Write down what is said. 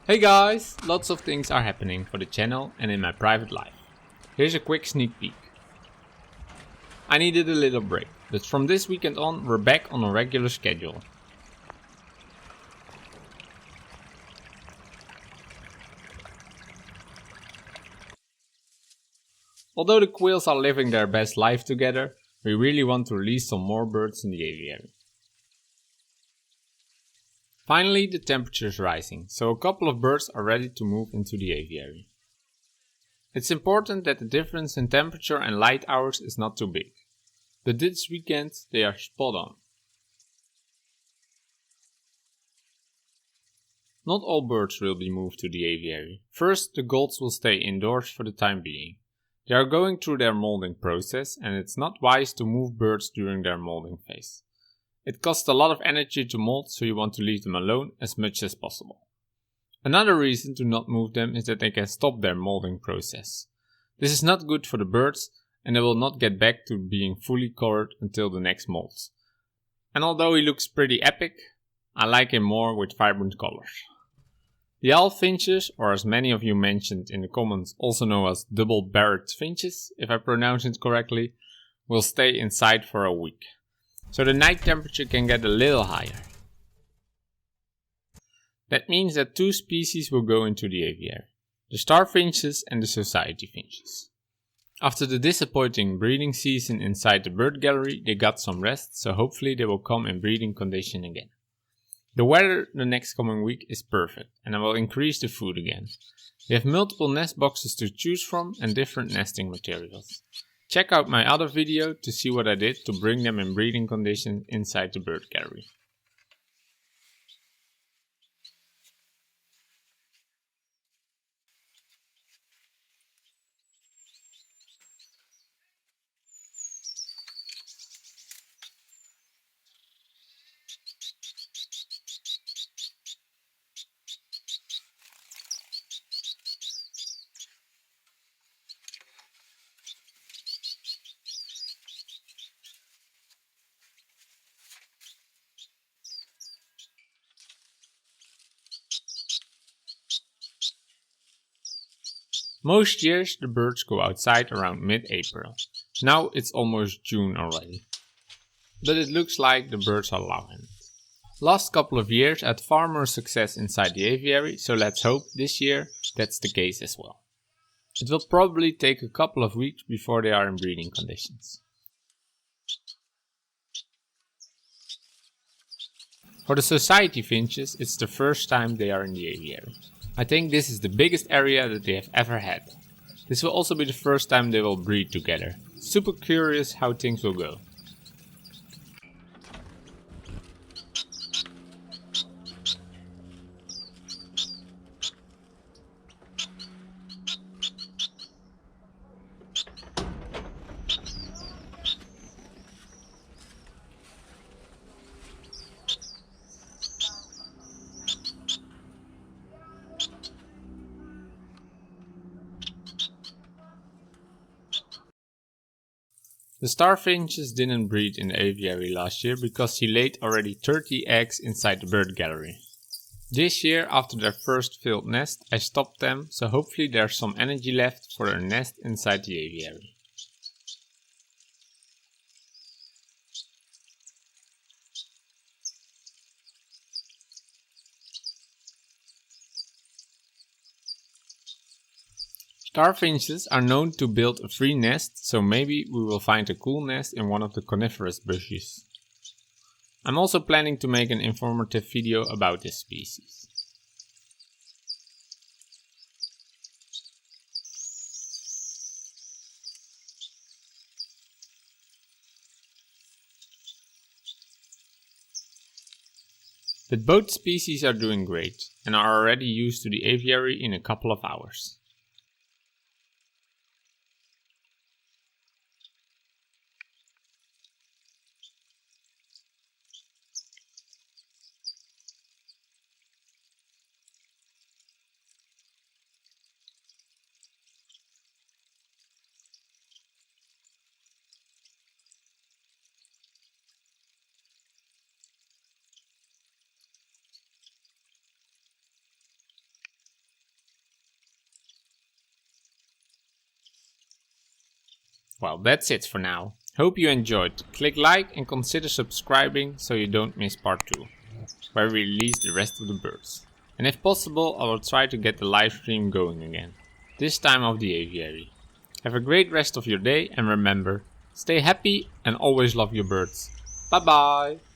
Hey guys, lots of things are happening for the channel and in my private life. Here's a quick sneak peek. I needed a little break, but from this weekend on we're back on a regular schedule. Although the quails are living their best life together, we really want to release some more birds in the aviary. Finally, the temperature is rising, so a couple of birds are ready to move into the aviary. It's important that the difference in temperature and light hours is not too big, but this weekend they are spot on. Not all birds will be moved to the aviary. First, the Goulds will stay indoors for the time being. They are going through their molding process and it's not wise to move birds during their molding phase. It costs a lot of energy to mold, so you want to leave them alone as much as possible. Another reason to not move them is that they can stop their molding process. This is not good for the birds and they will not get back to being fully colored until the next mold. And although he looks pretty epic, I like him more with vibrant colors. The Finches, or as many of you mentioned in the comments, also known as double-barred finches, if I pronounce it correctly, will stay inside for a week. So the night temperature can get a little higher. That means that two species will go into the aviary, the star finches and the society finches. After the disappointing breeding season inside the bird gallery, they got some rest, so hopefully they will come in breeding condition again. The weather the next coming week is perfect and I will increase the food again. We have multiple nest boxes to choose from and different nesting materials. Check out my other video to see what I did to bring them in breeding condition inside the bird gallery. Most years the birds go outside around mid-April. Now it's almost June already. But it looks like the birds are loving it. Last couple of years had far more success inside the aviary, so let's hope this year that's the case as well. It will probably take a couple of weeks before they are in breeding conditions. For the society finches, it's the first time they are in the aviary. I think this is the biggest area that they have ever had. This will also be the first time they will breed together. Super curious how things will go. The star finches didn't breed in the aviary last year because he laid already 30 eggs inside the bird gallery. This year, after their first failed nest, I stopped them, so hopefully there's some energy left for their nest inside the aviary. Starfinches are known to build a free nest, so maybe we will find a cool nest in one of the coniferous bushes. I'm also planning to make an informative video about this species. But both species are doing great and are already used to the aviary in a couple of hours. Well, that's it for now. Hope you enjoyed. Click like and consider subscribing so you don't miss part 2, where we release the rest of the birds. And if possible, I will try to get the live stream going again, this time of the aviary. Have a great rest of your day and remember, stay happy and always love your birds. Bye bye!